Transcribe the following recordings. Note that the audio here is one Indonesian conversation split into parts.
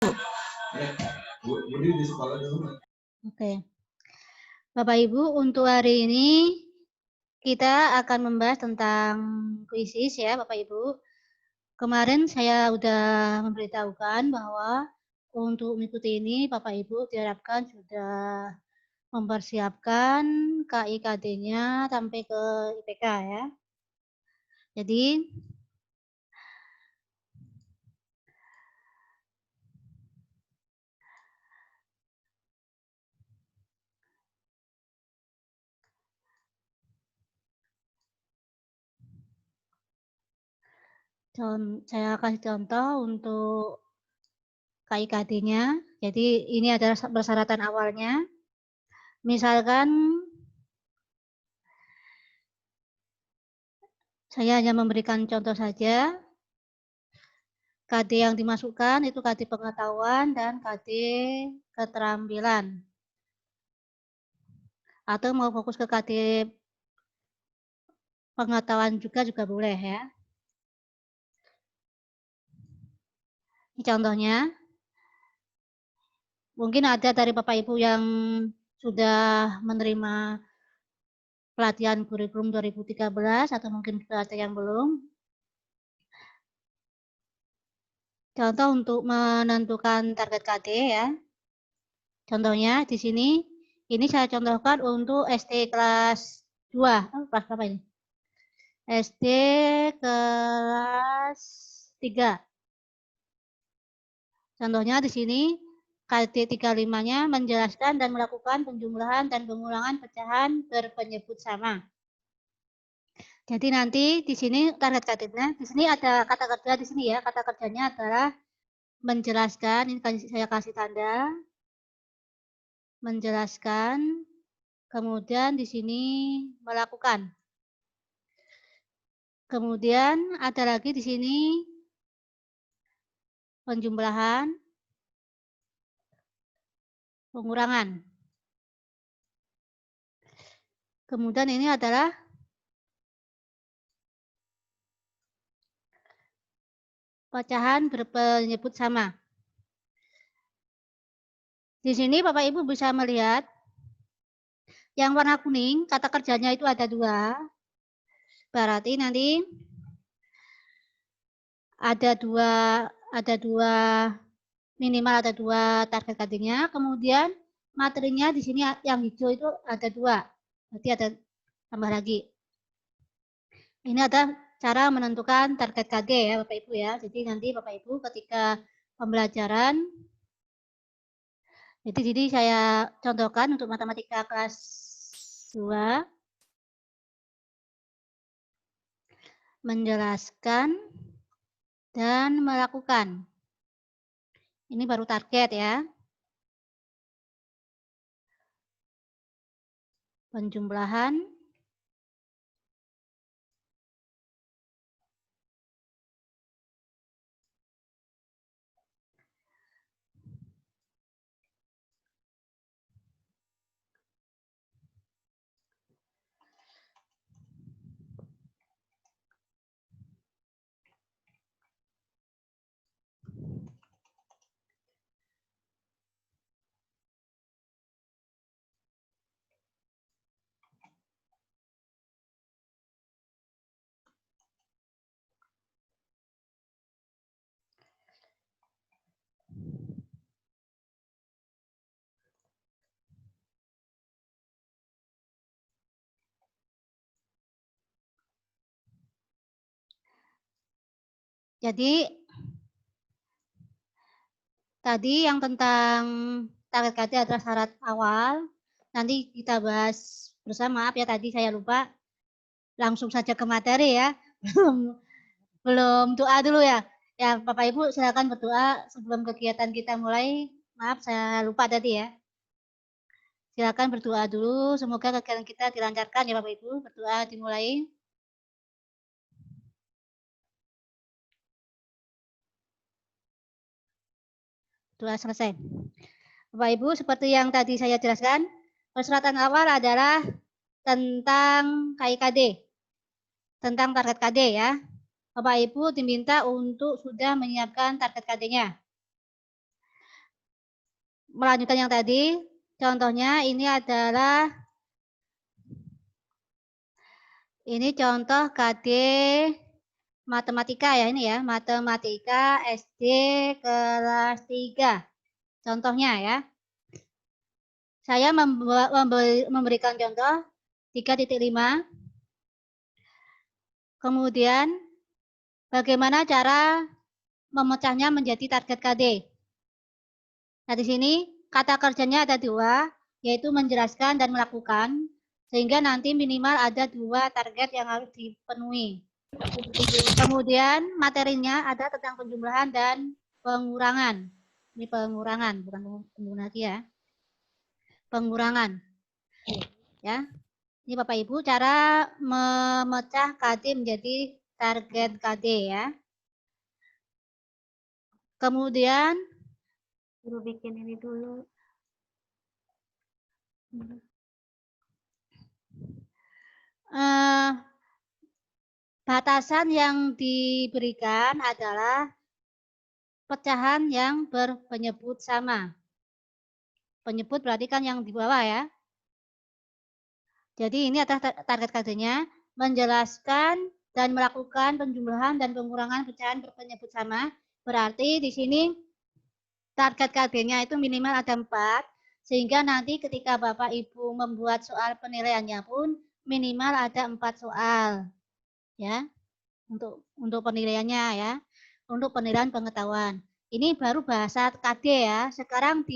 Oke. Bapak Ibu, untuk hari ini kita akan membahas tentang krisis ya Bapak Ibu. Kemarin saya sudah memberitahukan bahwa untuk mengikuti ini Bapak Ibu diharapkan sudah mempersiapkan KIKD-nya sampai ke IPK ya. Jadi saya kasih contoh untuk KIKD-nya. Jadi ini adalah persyaratan awalnya. Misalkan saya hanya memberikan contoh saja. KD yang dimasukkan itu KD pengetahuan dan KD keterampilan. Atau mau fokus ke KD pengetahuan juga boleh ya. Ini contohnya. Mungkin ada dari Bapak Ibu yang sudah menerima pelatihan kurikulum 2013 atau mungkin ada yang belum. Contoh untuk menentukan target KD ya. Contohnya di sini, ini saya contohkan untuk SD kelas 2. Kelas berapa ini? SD kelas 3. Contohnya di sini KD 35-nya menjelaskan dan melakukan penjumlahan dan pengulangan pecahan berpenyebut sama. Jadi nanti di sini target KD-nya, di sini ada kata kerja di sini ya. Kata kerjanya adalah menjelaskan, ini saya kasih tanda. Menjelaskan, kemudian di sini melakukan. Kemudian ada lagi di sini penjumlahan, pengurangan. Kemudian ini adalah pecahan berpenyebut sama. Di sini Bapak Ibu bisa melihat yang warna kuning, kata kerjanya itu ada 2. Berarti nanti ada dua minimal ada 2 target KD-nya. Kemudian materinya di sini yang hijau itu ada 2. Berarti ada tambah lagi. Ini ada cara menentukan target KD ya Bapak Ibu ya. Jadi nanti Bapak Ibu ketika pembelajaran, jadi saya contohkan untuk matematika kelas 2, menjelaskan dan melakukan. Ini baru target ya. Penjumlahan, jadi tadi yang tentang target KD adalah syarat awal. Nanti kita bahas bersama. Maaf ya tadi saya lupa. Langsung saja ke materi ya. Belum doa dulu ya. Ya Bapak Ibu silakan berdoa sebelum kegiatan kita mulai. Maaf saya lupa tadi ya. Silakan berdoa dulu. Semoga kegiatan kita dilancarkan ya Bapak Ibu. Berdoa dimulai. Doa selesai. Bapak Ibu, seperti yang tadi saya jelaskan, persyaratan awal adalah tentang KIKD, tentang target KD ya. Bapak Ibu diminta untuk sudah menyiapkan target KD-nya. melanjutkan yang tadi, contohnya ini adalah ini contoh KD matematika ya, ini ya, matematika SD kelas 3. Contohnya ya. Saya memberikan contoh 3.5. Kemudian bagaimana cara memecahnya menjadi target KD. Nah, di sini kata kerjanya ada 2, yaitu menjelaskan dan melakukan, sehingga nanti minimal ada 2 target yang harus dipenuhi. Kemudian materinya ada tentang penjumlahan dan pengurangan. Ini pengurangan, bukan penjumlahan lagi ya. Pengurangan. Ya. Ini Bapak Ibu cara memecah KD menjadi target KD ya. Kemudian Guru bikin ini dulu. Batasan yang diberikan adalah pecahan yang berpenyebut sama. Penyebut berarti kan yang di bawah ya. Jadi ini adalah target KD-nya, menjelaskan dan melakukan penjumlahan dan pengurangan pecahan berpenyebut sama. Berarti di sini target KD-nya itu minimal ada 4, sehingga nanti ketika Bapak Ibu membuat soal penilaiannya pun minimal ada 4 soal. Ya. Untuk penilaiannya ya. Untuk penilaian pengetahuan. Ini baru bahasa KD ya. Sekarang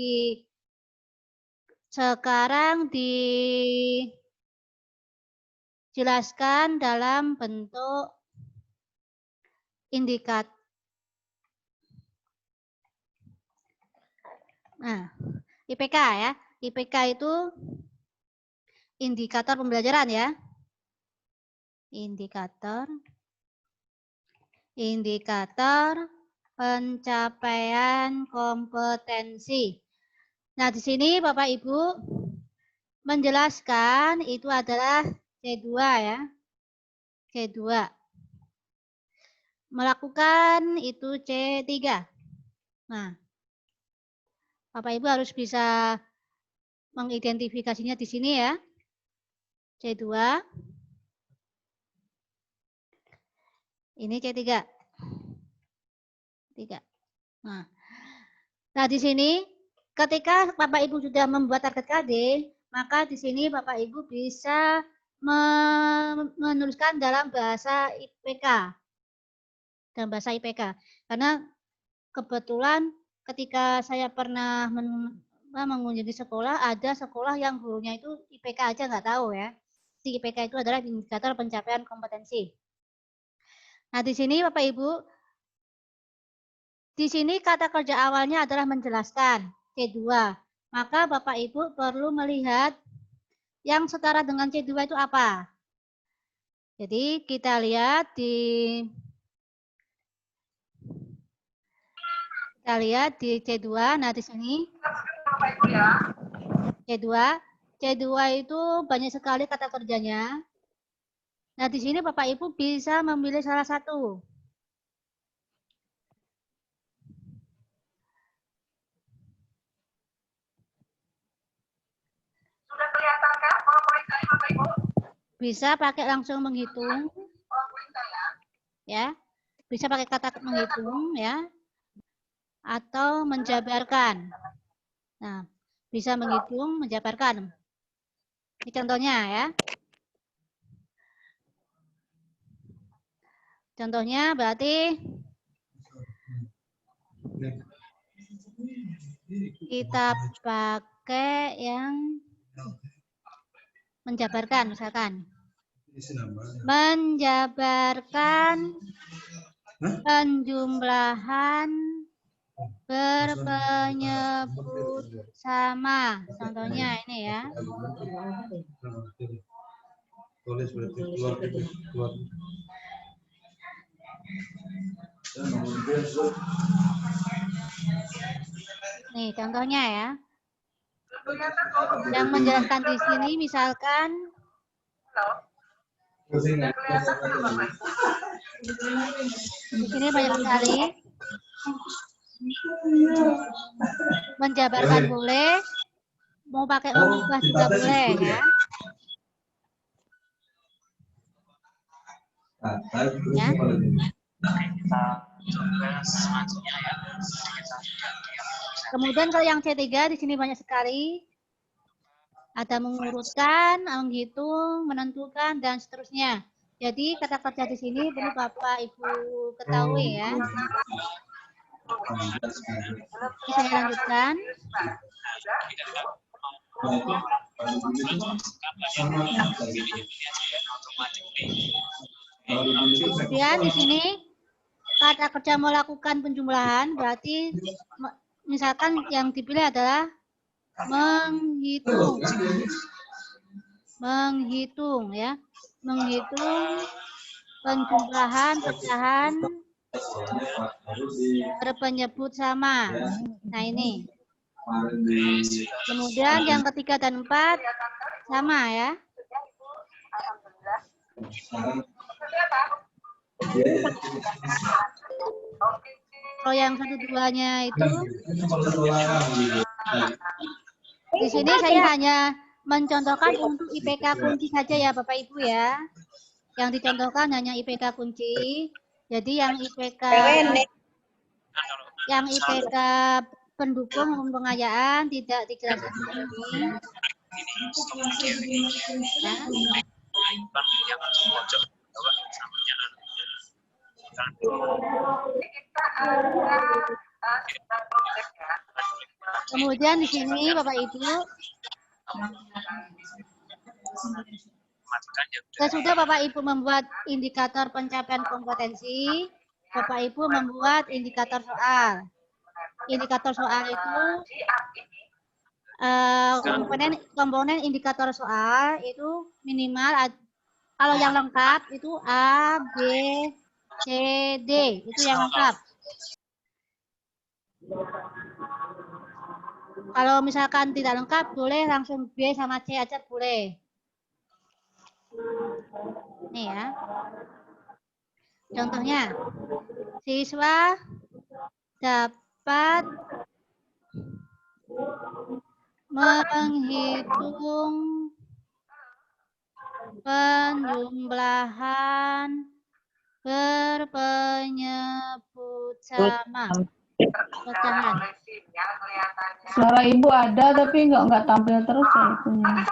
dijelaskan dalam bentuk indikator. Nah, IPK ya. IPK itu indikator pembelajaran ya. Indikator pencapaian kompetensi. Nah, di sini Bapak Ibu menjelaskan itu adalah C2 ya. C2. Melakukan itu C3. Nah, Bapak Ibu harus bisa mengidentifikasinya di sini ya. C2. Ini C3. 3. Nah, di sini ketika Bapak Ibu sudah membuat target KD, maka di sini Bapak Ibu bisa menuliskan dalam bahasa IPK. Dalam bahasa IPK. Karena kebetulan ketika saya pernah mengunjungi sekolah, ada sekolah yang gurunya itu IPK aja nggak tahu ya. Di IPK itu adalah indikator pencapaian kompetensi. Nah, di sini Bapak Ibu, di sini kata kerja awalnya adalah menjelaskan, C2. Maka Bapak Ibu perlu melihat yang setara dengan C2 itu apa. Jadi kita lihat di C2. Nah, di sini C2 itu banyak sekali kata kerjanya. Nah, di sini Bapak Ibu bisa memilih salah satu. Sudah kelihatankah PowerPoint saya, Bapak Ibu? Bisa pakai langsung menghitung. Ya. Bisa pakai kata menghitung ya. Atau menjabarkan. Nah, bisa menghitung, menjabarkan. Ini contohnya ya. Contohnya berarti kita pakai yang menjabarkan misalkan. Menjabarkan penjumlahan berpenyebut sama. Contohnya ini ya. Nih contohnya ya. Yang menjelaskan di sini misalkan di sini banyak sekali menjabarkan boleh, mau pakai mengubah juga boleh ya. Ya. Kemudian kalau yang C3 di sini banyak sekali. Ada mengurutkan, menghitung, menentukan, dan seterusnya. Jadi kata kerja di sini perlu Bapak Ibu ketahui ya. Saya lanjutkan. Kemudian di sini kata kerja melakukan penjumlahan berarti misalkan yang dipilih adalah menghitung. Menghitung ya. Menghitung penjumlahan pecahan berpenyebut sama. Nah ini. Kemudian yang ketiga dan 4 sama ya. Kalau yang 1-2-nya itu di sini saya hanya mencontohkan untuk IPK kunci saja ya Bapak Ibu ya. Yang dicontohkan hanya IPK kunci. Jadi yang IPK pendukung maupun pengayaan tidak dijelaskan di sini. Ya. Kemudian di sini Bapak Ibu, sesudah Bapak Ibu membuat indikator pencapaian kompetensi, Bapak Ibu membuat indikator soal. Indikator soal itu komponen indikator soal itu minimal kalau yang lengkap itu A, B, C, D itu yang lengkap. Kalau misalkan tidak lengkap boleh langsung B sama C aja boleh. Nih ya. Contohnya, siswa dapat menghitung penjumlahan berpenyebut sama. Pecahan. Suara Ibu ada tapi nggak tampil terus ya itunya.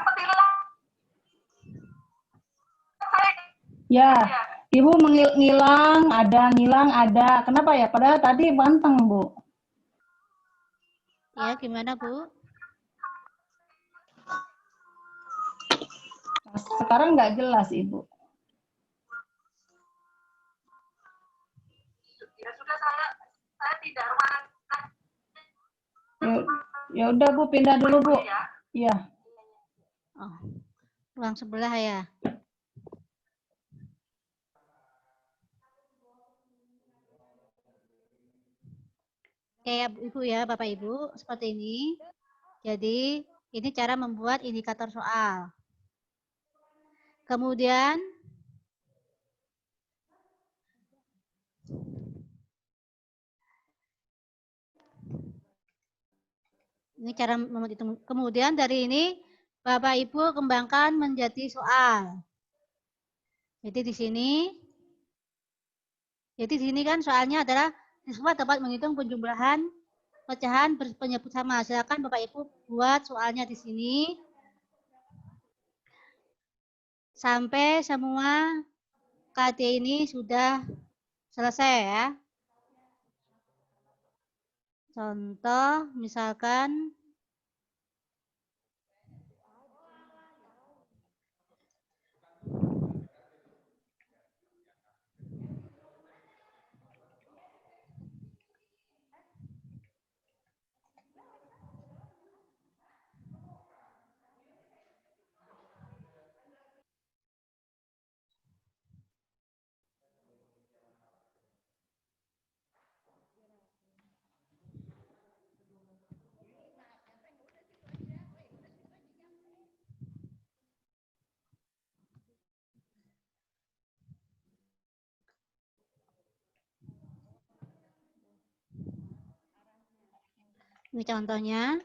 Ya, Ibu ngilang ada. Kenapa ya? Padahal tadi banteng, Bu. Ya, gimana, Bu? Sekarang nggak jelas, Ibu. Ya sudah, saya tidak ruangan. Ya udah, Bu, pindah dulu, Bu. Iya. Oh, ruang sebelah ya. Kayak Ibu ya, Bapak Ibu, seperti ini. Jadi, ini cara membuat indikator soal. Kemudian, ini cara membuat itu. Kemudian dari ini, Bapak Ibu kembangkan menjadi soal. Jadi di sini kan soalnya adalah siswa dapat menghitung penjumlahan pecahan berpenyebut sama. Silakan Bapak Ibu buat soalnya di sini sampai semua KD ini sudah selesai ya. Contoh misalkan Ini contohnya.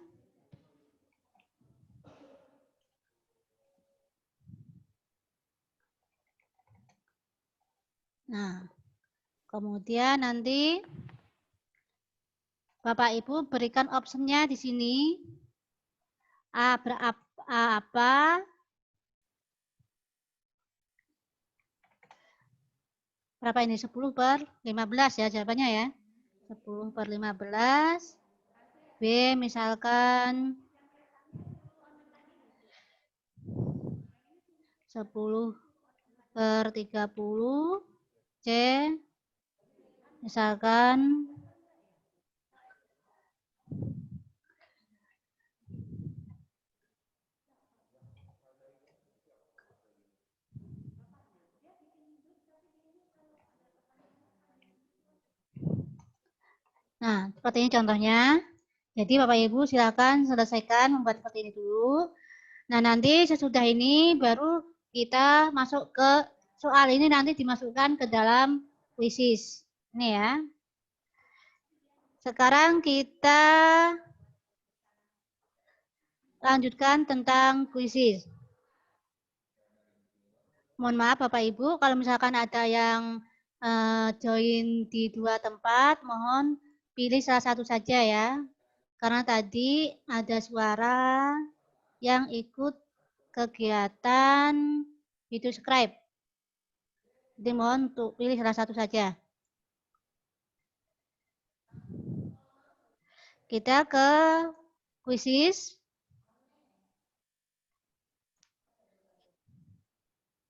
Nah, kemudian nanti Bapak Ibu berikan optionnya di sini. A apa? Berapa ini? 10/15 ya jawabannya ya. 10/15. B misalkan 10/30. C misalkan 10. Nah, seperti ini contohnya. Jadi Bapak Ibu silakan selesaikan membuat seperti ini dulu. Nah, nanti sesudah ini baru kita masuk ke soal ini, nanti dimasukkan ke dalam kuisis. Ini ya. Sekarang kita lanjutkan tentang kuisis. Mohon maaf Bapak Ibu, kalau misalkan ada yang join di 2 tempat, mohon pilih salah satu saja ya. Karena tadi ada suara yang ikut kegiatan video scribe. Jadi mohon untuk pilih salah satu saja. Kita ke kuisis.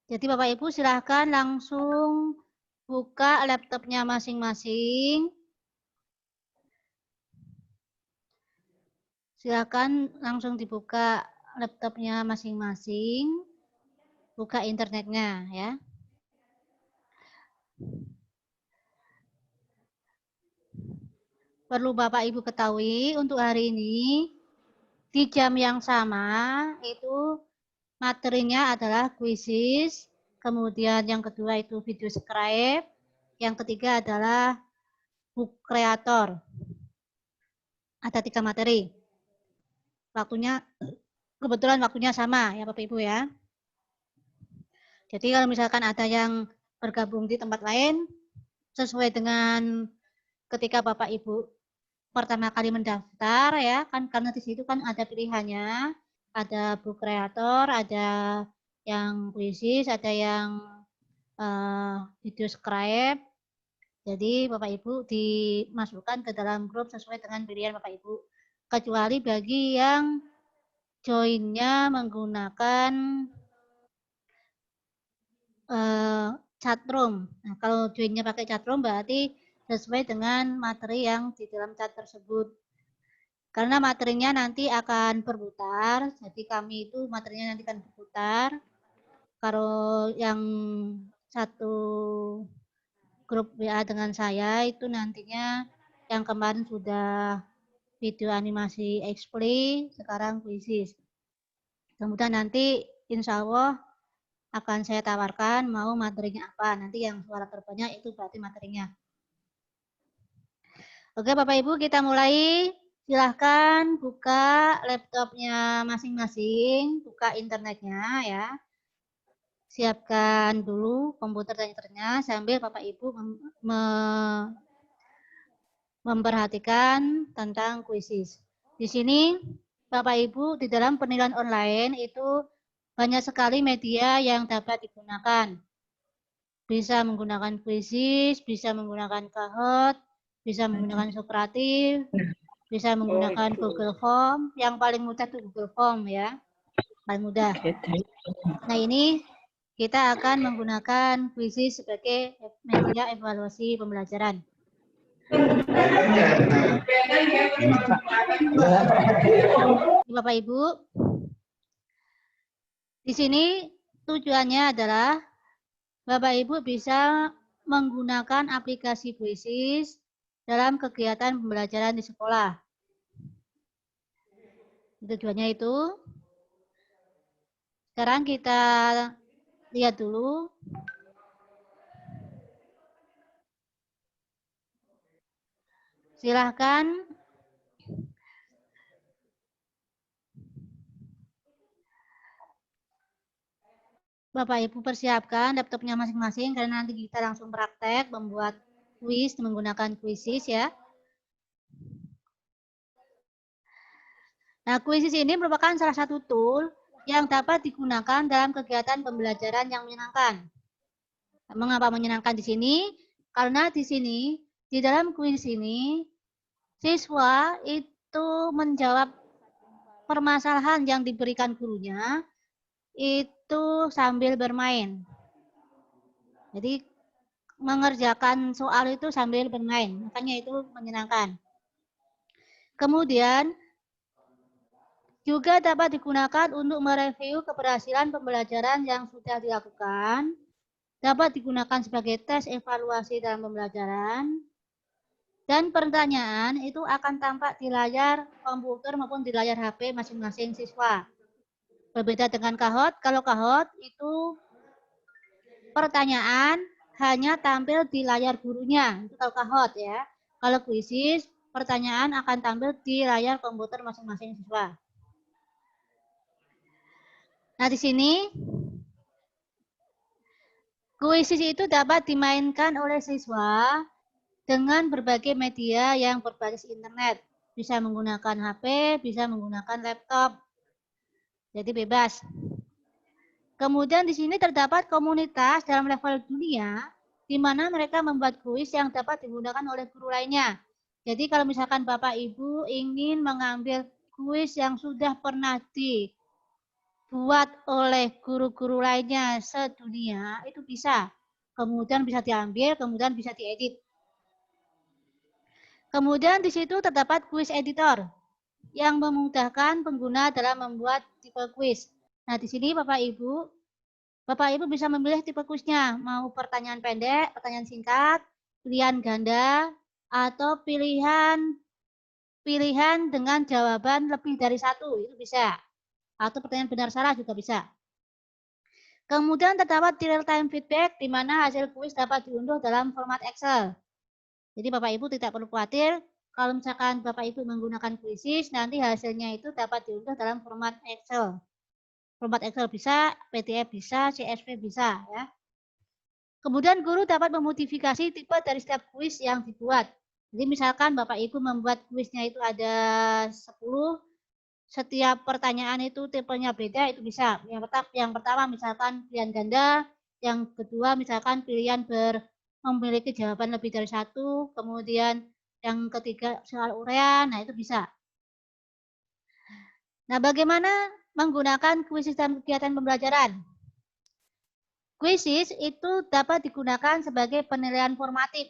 Jadi Bapak Ibu silahkan langsung buka laptopnya masing-masing. Silakan langsung dibuka laptopnya masing-masing. Buka internetnya ya. Perlu Bapak Ibu ketahui untuk hari ini di jam yang sama itu materinya adalah kuisis, kemudian yang kedua itu video scribe, yang ketiga adalah book creator. Ada 3 materi. Waktunya kebetulan waktunya sama ya Bapak Ibu ya. Jadi kalau misalkan ada yang bergabung di tempat lain sesuai dengan ketika Bapak Ibu pertama kali mendaftar ya kan, karena di situ kan ada pilihannya, ada book creator, ada yang kuisis, ada yang video scribe. Jadi Bapak Ibu dimasukkan ke dalam grup sesuai dengan pilihan Bapak Ibu. Kecuali bagi yang joinnya menggunakan chatroom. Nah, kalau joinnya pakai chatroom berarti sesuai dengan materi yang di dalam chat tersebut. Karena materinya nanti akan berputar, jadi kami itu materinya nanti akan berputar. Kalau yang satu grup WA dengan saya itu nantinya yang kemarin sudah video animasi explain, sekarang kuisis. Kemudian nanti insya Allah akan saya tawarkan mau materinya apa. Nanti yang suara terbanyak itu berarti materinya. Oke Bapak Ibu, kita mulai. Silahkan buka laptopnya masing-masing, buka internetnya ya. Siapkan dulu komputer dan internetnya sambil Bapak Ibu memperhatikan tentang kuisis. Di sini Bapak Ibu di dalam penilaian online itu banyak sekali media yang dapat digunakan. Bisa menggunakan kuisis, bisa menggunakan Kahoot, bisa menggunakan Socrative, bisa menggunakan Google Form. Yang paling mudah itu Google Form ya, paling mudah. Nah ini kita akan menggunakan kuisis sebagai media evaluasi pembelajaran. Bapak Ibu, di sini tujuannya adalah Bapak Ibu bisa menggunakan aplikasi kuisis dalam kegiatan pembelajaran di sekolah. Tujuannya itu. Sekarang kita lihat dulu. Silahkan Bapak Ibu persiapkan laptopnya masing-masing karena nanti kita langsung praktek membuat kuis menggunakan Quizzes ya. Nah, Quizzes ini merupakan salah satu tool yang dapat digunakan dalam kegiatan pembelajaran yang menyenangkan. Mengapa menyenangkan di sini? Karena di sini, di dalam kuis ini, siswa itu menjawab permasalahan yang diberikan gurunya itu sambil bermain. Jadi mengerjakan soal itu sambil bermain, makanya itu menyenangkan. Kemudian juga dapat digunakan untuk mereview keberhasilan pembelajaran yang sudah dilakukan, dapat digunakan sebagai tes evaluasi dalam pembelajaran, dan pertanyaan itu akan tampak di layar komputer maupun di layar HP masing-masing siswa. Berbeda dengan Kahoot, kalau Kahoot itu pertanyaan hanya tampil di layar gurunya, itu kalau Kahoot ya. Kalau Quizzes, pertanyaan akan tampil di layar komputer masing-masing siswa. Nah, di sini Quizzes itu dapat dimainkan oleh siswa dengan berbagai media yang berbasis internet. Bisa menggunakan HP, bisa menggunakan laptop. Jadi bebas. Kemudian di sini terdapat komunitas dalam level dunia, di mana mereka membuat kuis yang dapat digunakan oleh guru lainnya. Jadi kalau misalkan Bapak Ibu ingin mengambil kuis yang sudah pernah dibuat oleh guru-guru lainnya sedunia, itu bisa. Kemudian bisa diambil, kemudian bisa diedit. Kemudian di situ terdapat kuis editor yang memudahkan pengguna dalam membuat tipe kuis. Nah, di sini Bapak Ibu bisa memilih tipe kuisnya, mau pertanyaan pendek, pertanyaan singkat, pilihan ganda, atau pilihan dengan jawaban lebih dari satu, itu bisa. Atau pertanyaan benar salah juga bisa. Kemudian terdapat real time feedback, di mana hasil kuis dapat diunduh dalam format Excel. Jadi Bapak Ibu tidak perlu khawatir, kalau misalkan Bapak Ibu menggunakan Quizzes, nanti hasilnya itu dapat diunduh dalam format Excel. Format Excel bisa, PDF bisa, CSV bisa ya. Kemudian guru dapat memodifikasi tipe dari setiap kuis yang dibuat. Jadi misalkan Bapak Ibu membuat kuisnya itu ada 10, setiap pertanyaan itu tipenya beda, itu bisa. Yang pertama misalkan pilihan ganda, yang kedua misalkan pilihan memiliki jawaban lebih dari satu, kemudian yang ketiga soal uraian, nah itu bisa. Nah, bagaimana menggunakan kuis dalam kegiatan pembelajaran? Quizzes itu dapat digunakan sebagai penilaian formatif.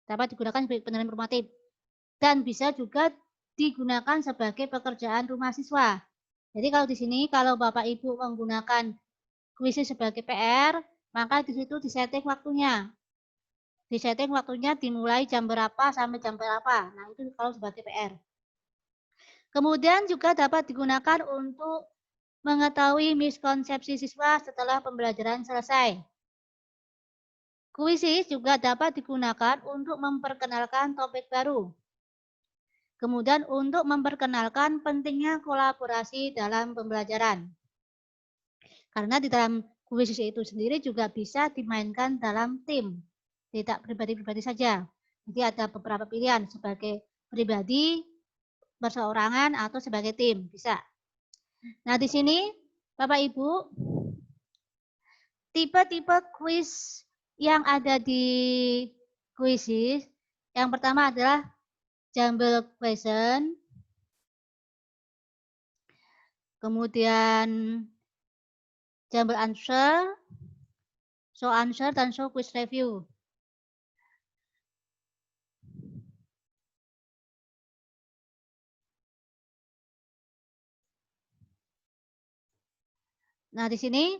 Dapat digunakan sebagai penilaian formatif. Dan bisa juga digunakan sebagai pekerjaan rumah siswa. Jadi kalau di sini, kalau Bapak Ibu menggunakan quizzes sebagai PR, maka di situ disetting waktunya. Disetting waktunya dimulai jam berapa sampai jam berapa. Nah, itu kalau sebagai PR. Kemudian juga dapat digunakan untuk mengetahui miskonsepsi siswa setelah pembelajaran selesai. Quizzes juga dapat digunakan untuk memperkenalkan topik baru. Kemudian untuk memperkenalkan pentingnya kolaborasi dalam pembelajaran. Karena di dalam quizzes itu sendiri juga bisa dimainkan dalam tim. Tidak pribadi-pribadi saja. Jadi ada beberapa pilihan sebagai pribadi, berseorangan, atau sebagai tim. Bisa. Nah, di sini Bapak Ibu, tipe-tipe quiz yang ada di quizzes, yang pertama adalah jumble question, kemudian jumble answer, show answer, dan show quiz review. Nah, di sini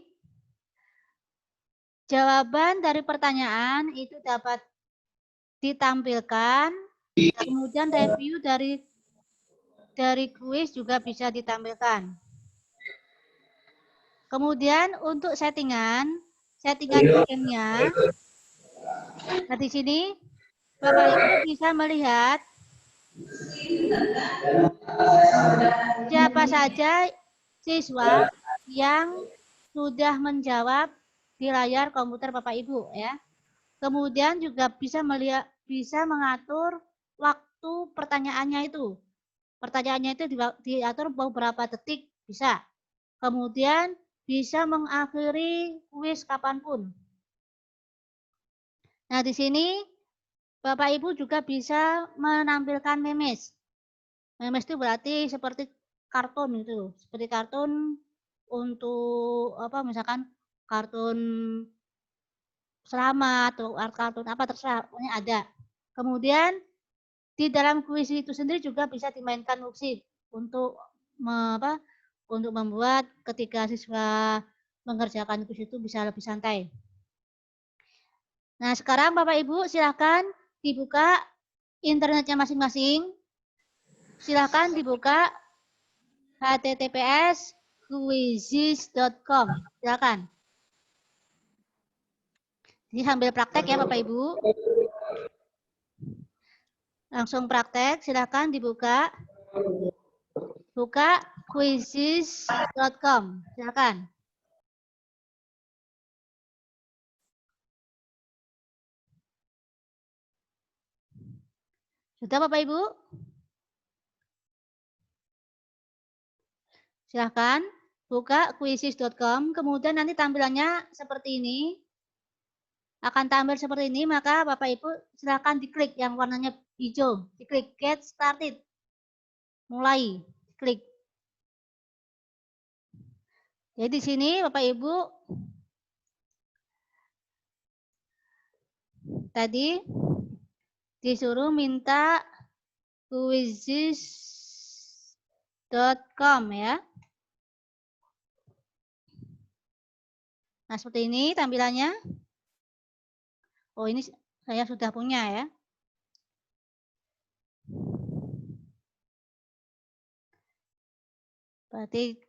jawaban dari pertanyaan itu dapat ditampilkan, kemudian review dari kuis juga bisa ditampilkan. Kemudian untuk settingan backend-nya, nah di sini Bapak Ibu bisa melihat siapa saja siswa yang sudah menjawab di layar komputer Bapak Ibu ya. Kemudian juga bisa mengatur waktu pertanyaannya itu. Pertanyaannya itu diatur beberapa detik bisa. Kemudian bisa mengakhiri kuis kapanpun. Nah, di sini Bapak Ibu juga bisa menampilkan memes. Memes itu berarti seperti kartun itu, seperti kartun untuk apa misalkan kartun selamat atau kartun apa terserah, pokoknya ada. Kemudian di dalam kuis itu sendiri juga bisa dimainkan musik untuk untuk membuat ketika siswa mengerjakan kuis itu bisa lebih santai. Nah, sekarang Bapak Ibu silakan dibuka internetnya masing-masing. Silakan dibuka https://quizizz.com. Silakan. Ini sambil praktek ya Bapak Ibu. Langsung praktek, silakan dibuka. Buka quizizz.com. Silakan. Sudah Bapak Ibu? Silahkan buka quizizz.com, kemudian nanti tampilannya seperti ini. Akan tampil seperti ini, maka Bapak Ibu silahkan diklik yang warnanya hijau. Diklik Get Started. Mulai, klik. Jadi di sini Bapak Ibu tadi disuruh minta quizizz.com ya. Nah, seperti ini tampilannya. Oh, ini saya sudah punya ya. Berarti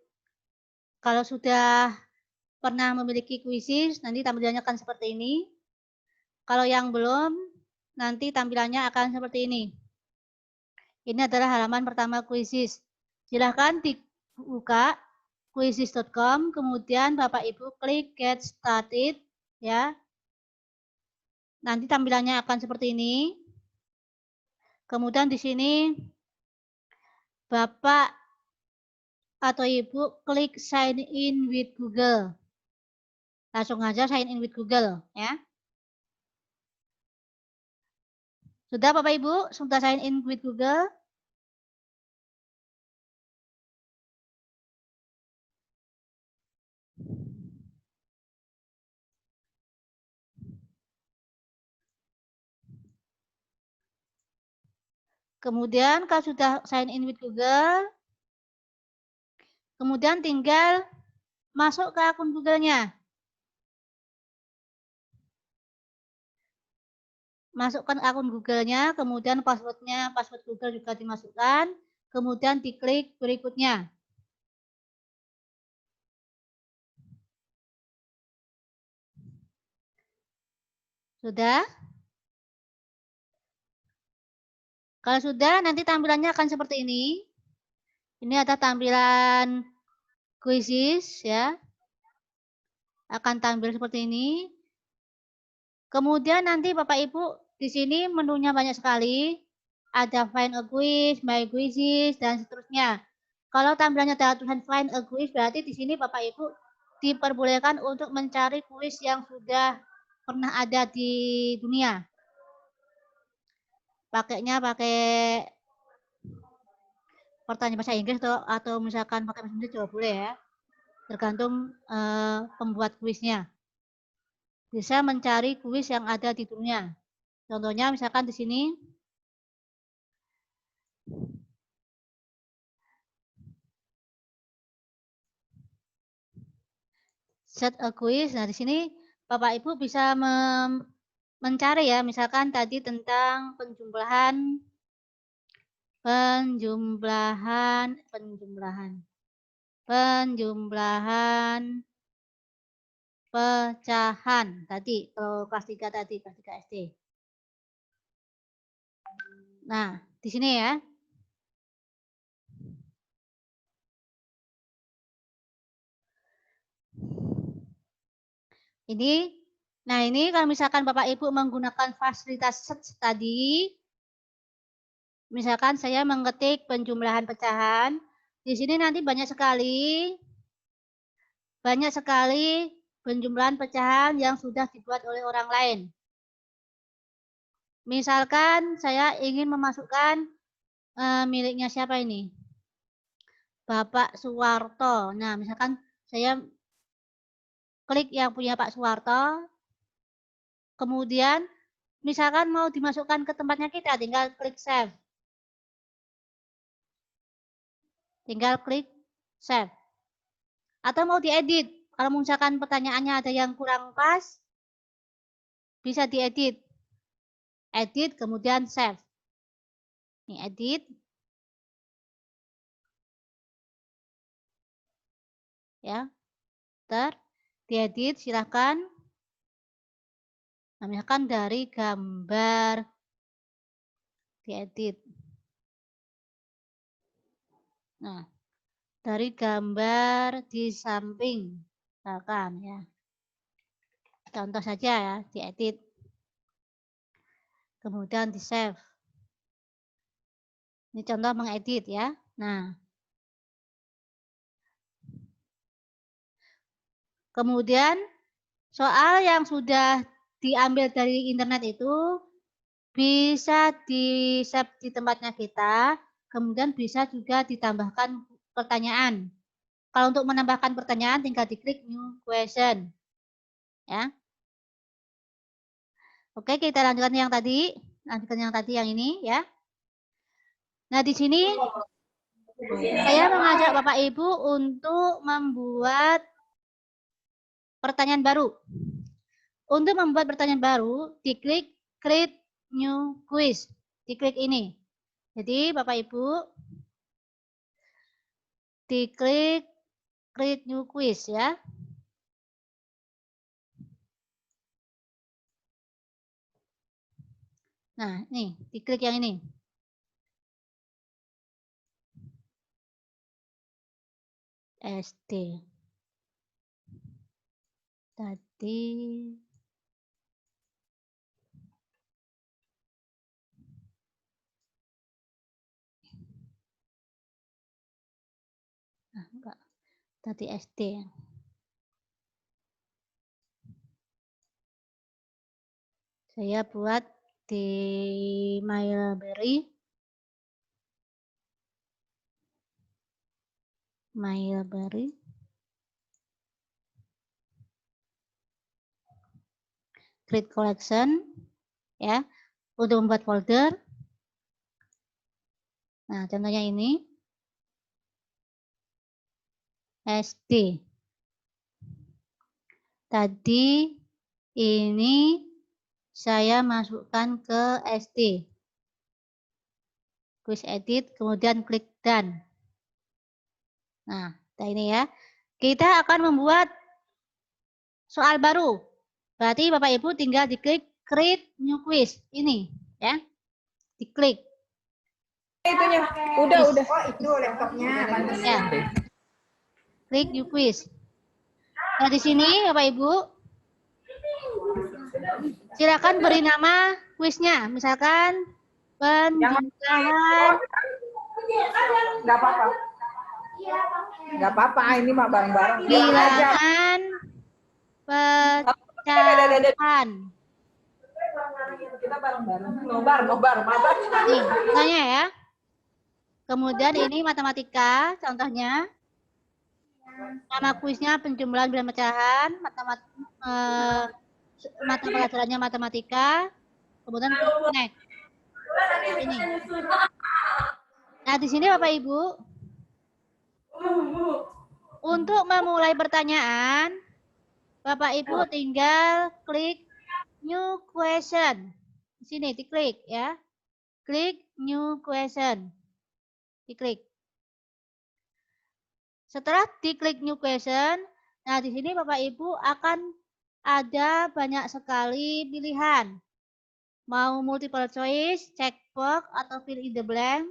kalau sudah pernah memiliki Quizizz, nanti tampilannya akan seperti ini. Kalau yang belum, nanti tampilannya akan seperti ini. Ini adalah halaman pertama Quizizz. Silahkan dibuka quizizz.com, kemudian Bapak Ibu klik Get Started ya. Nanti tampilannya akan seperti ini. Kemudian di sini Bapak atau Ibu klik Sign in with Google. Langsung aja sign in with Google ya. Sudah Bapak Ibu? Sudah sign in with Google? Kemudian kalau sudah sign in with Google, kemudian tinggal masuk ke akun Google-nya. Masukkan akun Google-nya, kemudian password-nya, password Google juga dimasukkan, kemudian diklik berikutnya. Sudah? Kalau sudah, nanti tampilannya akan seperti ini. Ini ada tampilan Quizizz ya. Akan tampil seperti ini. Kemudian nanti Bapak Ibu di sini menunya banyak sekali. Ada Find a Quiz, My Quizizz, dan seterusnya. Kalau tampilannya ada tulisan Find a Quiz, berarti di sini Bapak Ibu diperbolehkan untuk mencari kuis yang sudah pernah ada di dunia. Pakainya pakai pertanyaan bahasa Inggris atau misalkan pakai bahasa Inggris juga boleh ya. Tergantung pembuat kuisnya. Bisa mencari kuis yang ada di dunia. Contohnya misalkan di sini set a quiz. Nah, di sini Bapak Ibu bisa mencari ya, misalkan tadi tentang penjumlahan pecahan tadi kalau kelas 3 tadi, kelas 3 SD. Nah, di sini ya. Ini, nah ini kalau misalkan Bapak Ibu menggunakan fasilitas search tadi, misalkan saya mengetik penjumlahan pecahan, di sini nanti banyak sekali penjumlahan pecahan yang sudah dibuat oleh orang lain. Misalkan saya ingin memasukkan miliknya siapa ini? Bapak Suwarto. Nah, misalkan saya klik yang punya Pak Suwarto, kemudian misalkan mau dimasukkan ke tempatnya kita, tinggal klik save. Tinggal klik save. Atau mau diedit, kalau misalkan pertanyaannya ada yang kurang pas, bisa diedit. Edit, kemudian save. Ini edit. Ya, diedit, silahkan. Nah, misalkan dari gambar, diedit. Nah, dari gambar di samping, misalkan ya. Contoh saja ya, diedit. Kemudian di save. Ini contoh mengedit ya. Nah, kemudian soal yang sudah diambil dari internet itu bisa di-save di tempatnya kita, kemudian bisa juga ditambahkan pertanyaan. Kalau untuk menambahkan pertanyaan tinggal diklik new question. Ya. Oke, kita lanjutkan yang tadi. Lanjutkan yang tadi yang ini ya. Nah, di sini saya mengajak Bapak Ibu untuk membuat pertanyaan baru. Untuk membuat pertanyaan baru, diklik create new quiz. Diklik ini. Jadi Bapak Ibu diklik create new quiz ya. Nah, nih, diklik yang ini. SD. Tadi enggak. Tadi SD. Saya buat di Mailberry. Create collection ya. Untuk membuat folder. Nah, contohnya ini. SD. Tadi ini saya masukkan ke SD. Quiz edit, kemudian klik done. Nah, ini ya. Kita akan membuat soal baru. Berarti Bapak Ibu tinggal diklik create new quiz. Ini ya. Diklik. Itunya. Udah. Oh, itu laptopnya. Ya. Klik new quiz. Nah, di sini Bapak Ibu silakan beri nama kuisnya. Misalkan penjumlahan. Enggak apa-apa. Enggak apa-apa, ini mah bareng-bareng. Bilangan pecahan. Kita bareng-bareng. Nobar. Nih, contohnya ya. Kemudian ini matematika, contohnya. Nama kuisnya penjumlahan bilangan pecahan, mata pelajarannya matematika, kemudian next. Ini. Nah, di sini Bapak Ibu, untuk memulai pertanyaan, Bapak Ibu tinggal klik new question. Di sini diklik ya. Klik new question. Diklik. Setelah diklik new question, nah di sini Bapak Ibu akan ada banyak sekali pilihan. Mau multiple choice, checkbox, atau fill in the blank,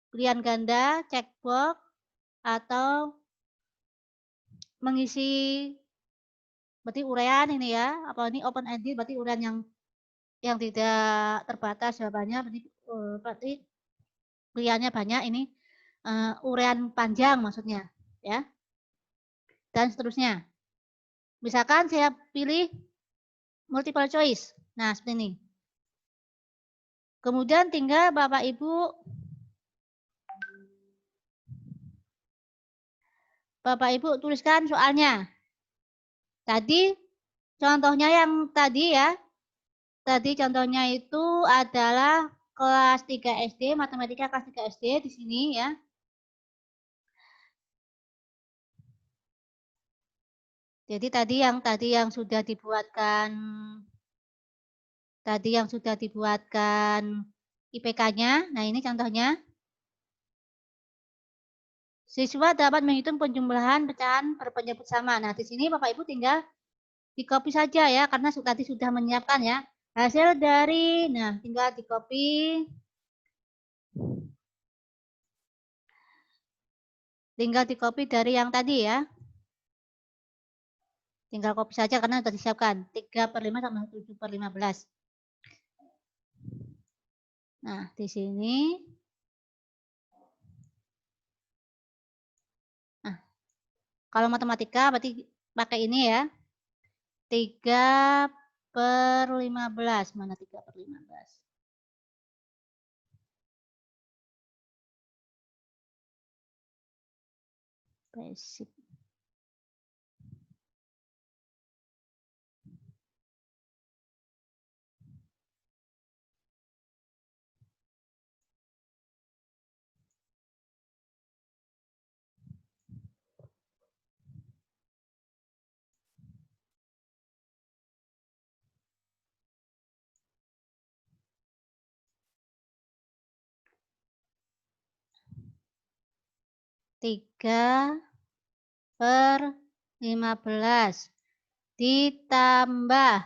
pilihan ganda, checkbox, atau mengisi berarti uraian ini ya. Apa ini open ended berarti uraian yang tidak terbatas jawabannya, berarti pilihannya banyak. Ini uraian panjang maksudnya ya. Dan seterusnya. Misalkan saya pilih multiple choice. Nah, seperti ini. Kemudian tinggal Bapak Ibu tuliskan soalnya. Tadi contohnya yang tadi ya. Tadi contohnya itu adalah kelas 3 SD, matematika kelas 3 SD di sini ya. Jadi tadi yang sudah dibuatkan IPK-nya. Nah, ini contohnya. Siswa dapat menghitung penjumlahan pecahan berpenyebut sama. Nah, di sini Bapak Ibu tinggal di-copy saja ya, karena tadi sudah menyiapkan ya. Hasil dari, nah tinggal di-copy. Tinggal di-copy dari yang tadi ya. Tinggal copy saja karena sudah disiapkan. 3/5 sama 7/15. Nah, di sini. Nah, kalau matematika berarti pakai ini ya. 3/15. Mana 3/15? Basic. Tiga per 15 ditambah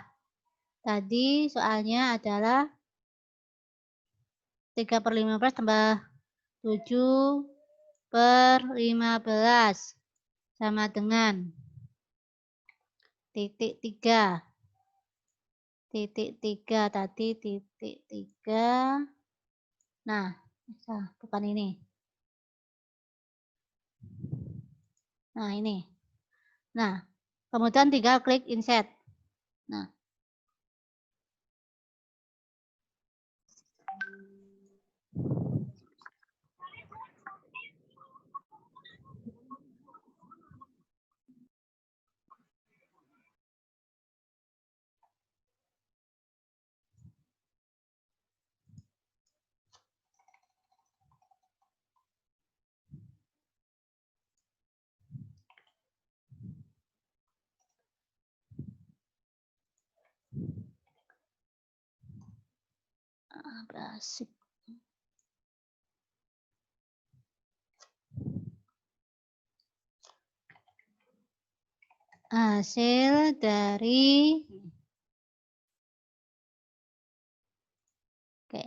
tadi soalnya adalah 3/15 tambah 7/15 sama dengan titik 3 tadi titik 3. Nah, bukan ini. Nah, ini. Nah, kemudian tinggal klik insert. Nah. Basic. Hasil dari Oke.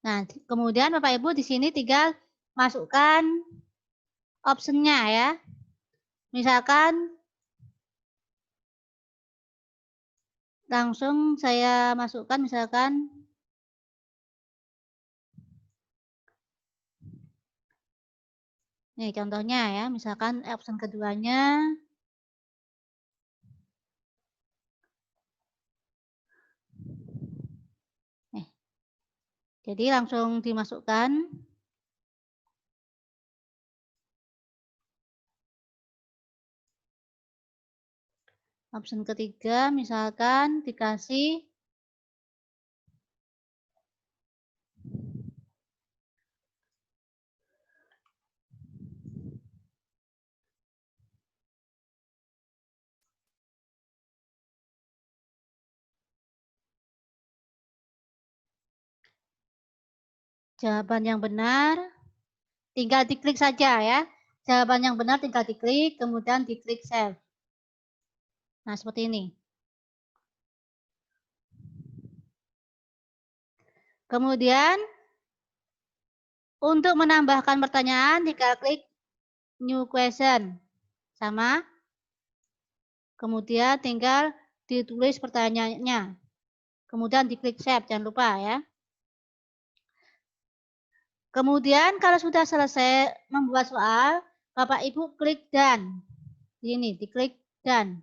Nah, kemudian Bapak Ibu di sini tinggal masukkan optionnya ya. Misalkan langsung saya masukkan misalkan nih contohnya ya, misalkan option keduanya nih. Jadi langsung dimasukkan. Option ketiga misalkan dikasih jawaban yang benar, tinggal diklik saja ya. Jawaban yang benar tinggal diklik, kemudian diklik save. Nah, seperti ini. Kemudian, untuk menambahkan pertanyaan, tinggal klik new question. Sama. Kemudian tinggal ditulis pertanyaannya. Kemudian diklik save, jangan lupa ya. Kemudian kalau sudah selesai membuat soal, Bapak Ibu klik done. Ini diklik done.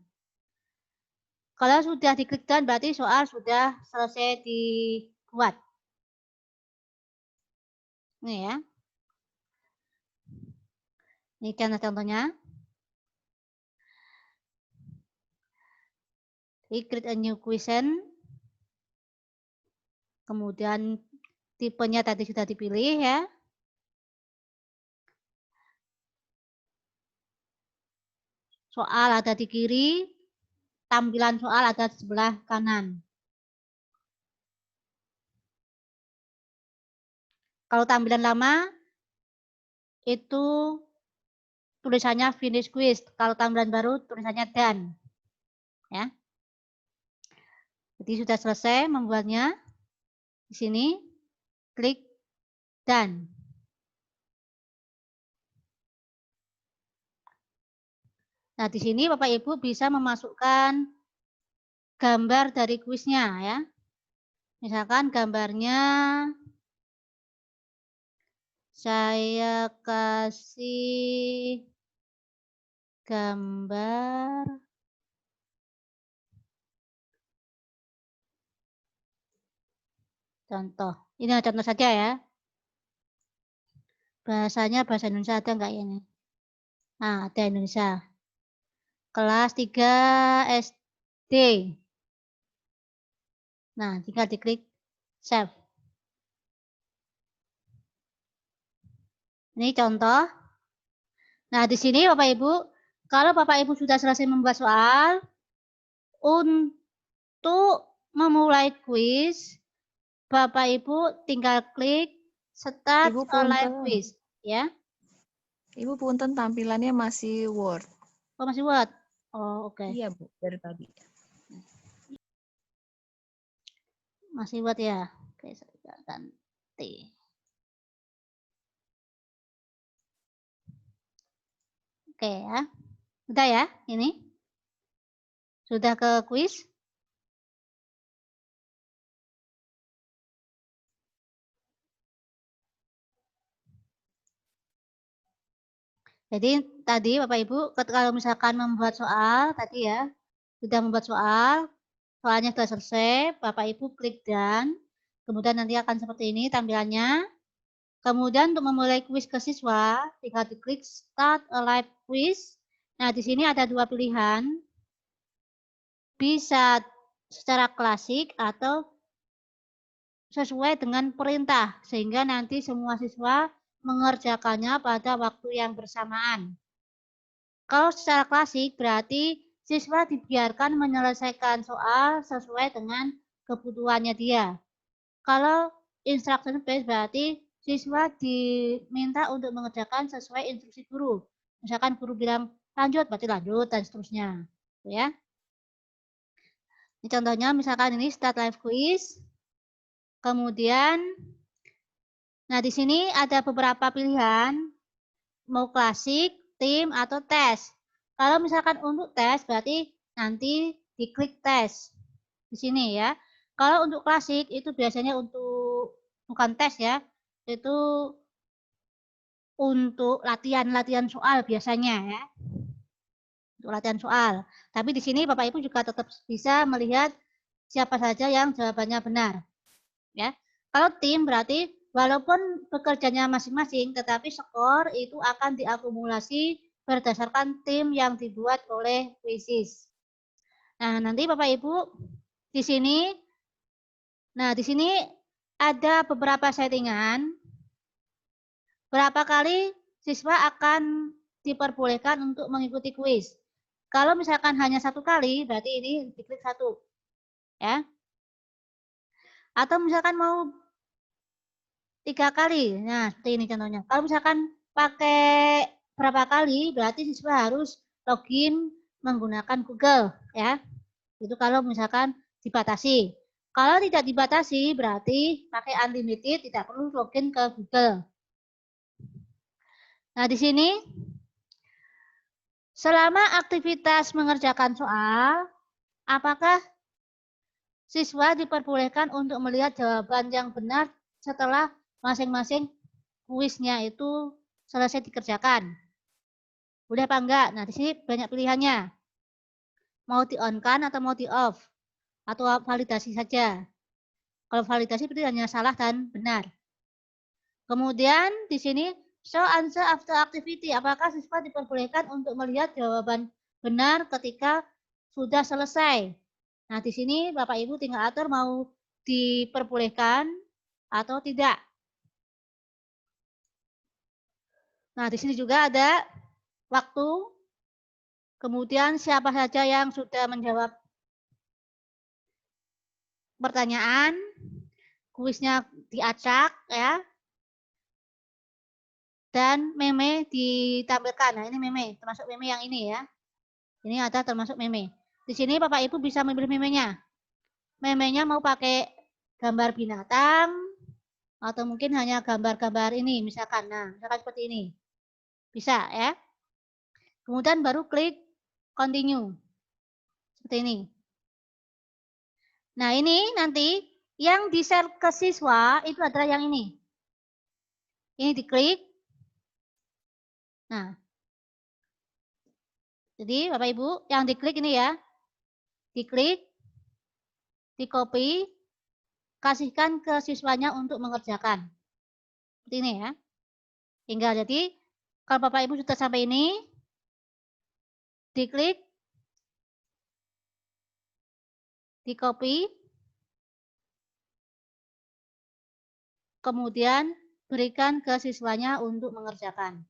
Kalau sudah diklik done berarti soal sudah selesai dibuat. Ini ya. Ini contohnya. Create a new question. Kemudian tipenya tadi sudah dipilih ya. Soal ada di kiri, tampilan soal ada di sebelah kanan. Kalau tampilan lama, itu tulisannya finish quiz. Kalau tampilan baru, tulisannya done. Ya. Jadi sudah selesai membuatnya. Di sini, klik done. Nah, di sini Bapak Ibu bisa memasukkan gambar dari kuisnya ya. Misalkan gambarnya saya kasih gambar contoh. Ini contoh saja ya. Bahasanya bahasa Indonesia ada enggak ini? Nah, ada Indonesia. Kelas 3 SD. Nah, tinggal diklik save. Ini contoh. Nah, di sini Bapak Ibu, kalau Bapak Ibu sudah selesai membuat soal, untuk memulai kuis, Bapak Ibu tinggal klik start Ibu a live punten. quiz, ya. Ibu punten tampilannya masih Word. Oh, masih Word. Oh, oke. Iya, Bu, dari tadi. Masih Word ya. Oke, saya ganti. Oke ya. Udah ya, ini. Sudah ke kuis? Jadi tadi Bapak Ibu kalau misalkan membuat soal tadi ya, sudah membuat soal, soalnya sudah selesai, Bapak Ibu klik done, kemudian nanti akan seperti ini tampilannya. Kemudian untuk memulai kuis ke siswa, tinggal diklik start a live quiz. Nah, di sini ada dua pilihan. Bisa secara klasik atau sesuai dengan perintah, sehingga nanti semua siswa mengerjakannya pada waktu yang bersamaan. Kalau secara klasik berarti siswa dibiarkan menyelesaikan soal sesuai dengan kebutuhannya dia. Kalau instruction based berarti siswa diminta untuk mengerjakan sesuai instruksi guru. Misalkan guru bilang lanjut, berarti lanjut dan seterusnya. Ya. Ini contohnya misalkan ini start live quiz. Kemudian, nah di sini ada beberapa pilihan, mau klasik, tim, atau tes. Kalau misalkan untuk tes, berarti nanti diklik tes. Di sini ya. Kalau untuk klasik, itu biasanya untuk, bukan tes ya, itu untuk latihan-latihan soal biasanya ya. Untuk latihan soal. Tapi di sini Bapak Ibu juga tetap bisa melihat siapa saja yang jawabannya benar. Ya. Kalau tim berarti walaupun bekerjanya masing-masing, tetapi skor itu akan diakumulasi berdasarkan tim yang dibuat oleh quizzes. Nah, nanti Bapak Ibu di sini, nah di sini ada beberapa settingan. Berapa kali siswa akan diperbolehkan untuk mengikuti kuis. Kalau misalkan hanya satu kali, berarti ini diklik satu. Ya. Atau misalkan mau 3 kali. Nah, seperti ini contohnya. Kalau misalkan pakai berapa kali, berarti siswa harus login menggunakan Google. Ya. Itu kalau misalkan dibatasi. Kalau tidak dibatasi, berarti pakai unlimited, tidak perlu login ke Google. Nah, di sini Selama aktivitas mengerjakan soal, apakah siswa diperbolehkan untuk melihat jawaban yang benar setelah masing-masing kuisnya itu selesai dikerjakan? Boleh apa enggak? Nah, di sini banyak pilihannya. Mau di-on-kan atau mau di-off? Atau validasi saja. Kalau validasi berarti hanya salah dan benar. Kemudian di sini show answer after activity. Apakah siswa diperbolehkan untuk melihat jawaban benar ketika sudah selesai? Nah, di sini Bapak Ibu tinggal atur mau diperbolehkan atau tidak. Nah, di sini juga ada waktu. Kemudian siapa saja yang sudah menjawab pertanyaan, kuisnya diacak ya. Dan meme ditampilkan. Nah, ini meme, termasuk meme yang ini ya. Ini ada termasuk meme. Di sini Bapak Ibu bisa memilih memenya. Memenya mau pakai gambar binatang atau mungkin hanya gambar-gambar ini misalkan. Nah, misalkan seperti ini. Bisa ya. Kemudian baru klik continue. Seperti ini. Nah, ini nanti yang di-share ke siswa itu adalah yang ini. Ini diklik. Nah. Jadi Bapak Ibu yang diklik ini ya. Diklik, di-copy, kasihkan ke siswanya untuk mengerjakan. Seperti ini ya. Tinggal jadi kalau Bapak Ibu sudah sampai ini, diklik, di-copy, kemudian berikan ke siswanya untuk mengerjakan.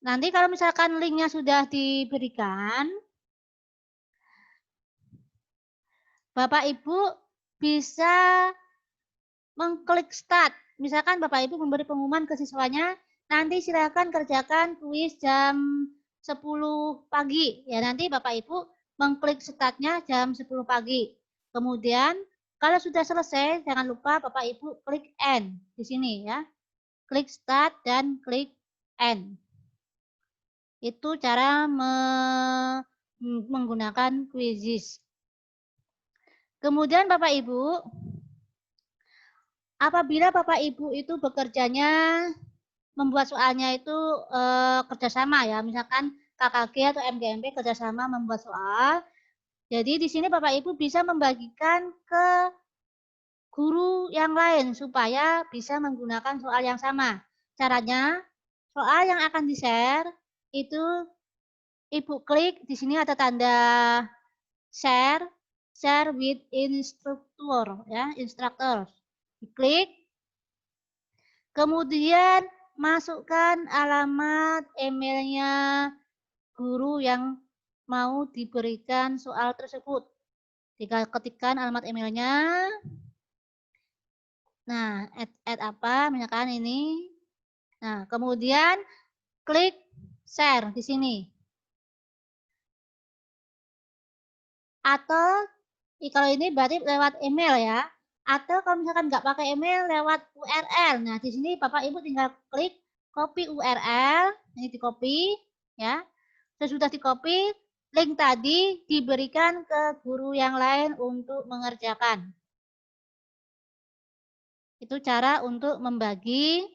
Nanti kalau misalkan linknya sudah diberikan, Bapak Ibu bisa mengklik start. Misalkan Bapak Ibu memberi pengumuman ke siswanya, nanti silakan kerjakan kuis jam 10 pagi. Ya, nanti Bapak Ibu mengklik startnya jam 10 pagi. Kemudian kalau sudah selesai, jangan lupa Bapak Ibu klik end di sini ya. Klik start dan klik end. Itu cara menggunakan Quizzes. Kemudian Bapak Ibu, apabila Bapak Ibu itu bekerjanya membuat soalnya itu kerjasama ya, misalkan KKG atau MGMP kerjasama membuat soal. Jadi di sini Bapak Ibu bisa membagikan ke guru yang lain supaya bisa menggunakan soal yang sama. Caranya, soal yang akan di-share itu Ibu klik di sini ada tanda share with instructor ya, instructor. Diklik. Kemudian masukkan alamat emailnya guru yang mau diberikan soal tersebut. Tinggal ketikkan alamat emailnya. Nah, add apa? Misalkan ini. Nah, kemudian klik share di sini. Atau kalau ini berarti lewat email ya. Atau kalau misalkan nggak pakai email lewat URL. Nah, di sini Bapak Ibu tinggal klik copy URL. Ini di copy ya. Sesudah di copy, link tadi diberikan ke guru yang lain untuk mengerjakan. Itu cara untuk membagi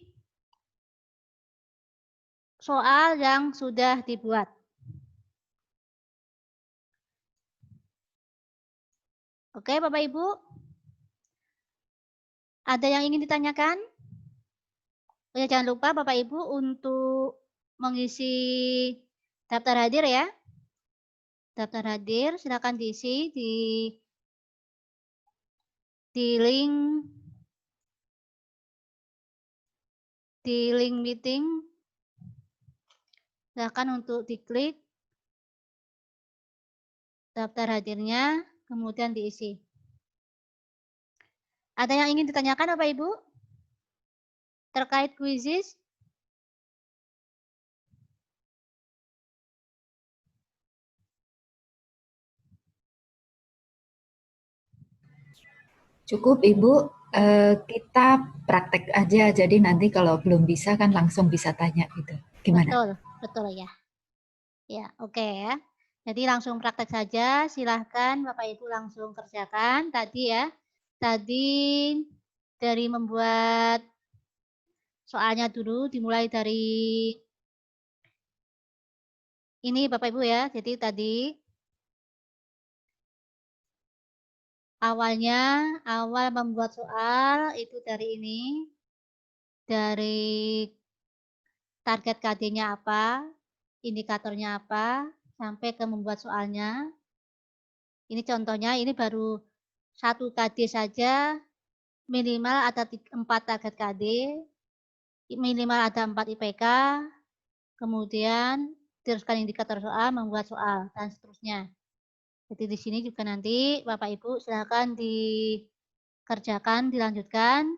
soal yang sudah dibuat. Oke, Bapak Ibu. Ada yang ingin ditanyakan? Oh ya, jangan lupa Bapak Ibu untuk mengisi daftar hadir ya. Daftar hadir silakan diisi di link meeting. Silakan untuk diklik daftar hadirnya, kemudian diisi. Ada yang ingin ditanyakan Bapak Ibu? Terkait Quizzes? Cukup Ibu, kita praktek aja. Jadi nanti kalau belum bisa kan langsung bisa tanya gitu. Gimana? Betul, betul ya. Ya, oke ya. Jadi langsung praktek saja, silahkan Bapak Ibu langsung kerjakan tadi ya. Tadi dari membuat soalnya dulu, dimulai dari ini Bapak Ibu ya. Jadi tadi awal membuat soal itu dari ini, dari target KD-nya apa, indikatornya apa, sampai ke membuat soalnya. Ini contohnya, ini baru 1 KD saja, minimal ada 4 target KD, minimal ada 4 IPK, kemudian teruskan indikator soal, membuat soal, dan seterusnya. Jadi di sini juga nanti Bapak Ibu silakan dikerjakan, dilanjutkan.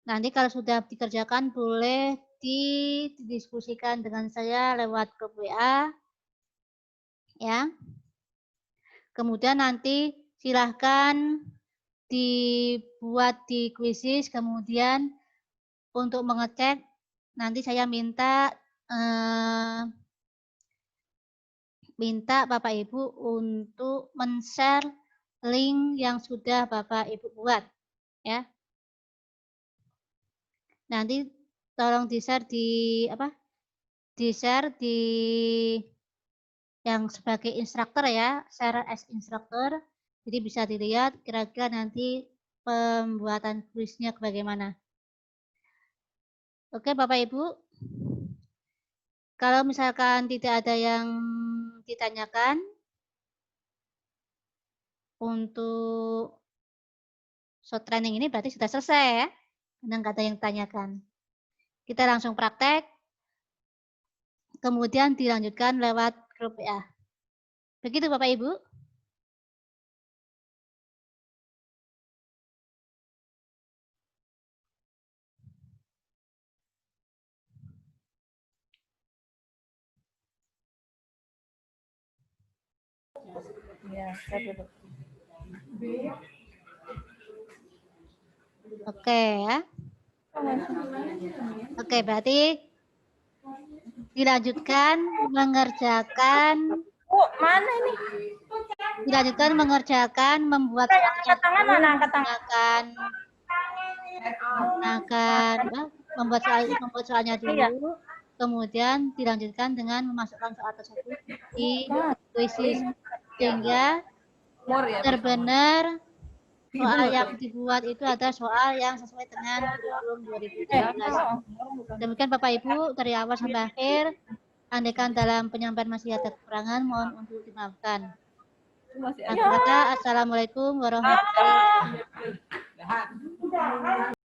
Nanti kalau sudah dikerjakan boleh didiskusikan dengan saya lewat grup WA. Ya. Kemudian nanti silahkan dibuat di Quizizz, kemudian untuk mengecek nanti saya minta Bapak Ibu untuk men-share link yang sudah Bapak Ibu buat ya. Nanti tolong di-share di-share di yang sebagai instruktur ya, share as instruktur. Jadi bisa dilihat kira-kira nanti pembuatan kuisnya bagaimana. Oke Bapak Ibu. Kalau misalkan tidak ada yang ditanyakan untuk short training ini berarti sudah selesai ya. Nggak ada yang ditanyakan. Kita langsung praktek. Kemudian dilanjutkan lewat grup WA. Begitu Bapak Ibu. Ya, saya duduk. Oke ya. Oke, berarti dilanjutkan mengerjakan. Mana ini? Dilanjutkan mengerjakan membuat Angkat tangan mana? Angkat tangan. membuat soalnya dulu. Kemudian dilanjutkan dengan memasukkan soal tersebut di Quizizz sehingga benar-benar soal yang dibuat itu ada soal yang sesuai dengan kurikulum 2017. Demikian Bapak Ibu dari awal sampai akhir. Andaikan dalam penyampaian masih ada kekurangan, mohon untuk dimaafkan. Akhir kata, Assalamualaikum warahmatullahi wabarakatuh.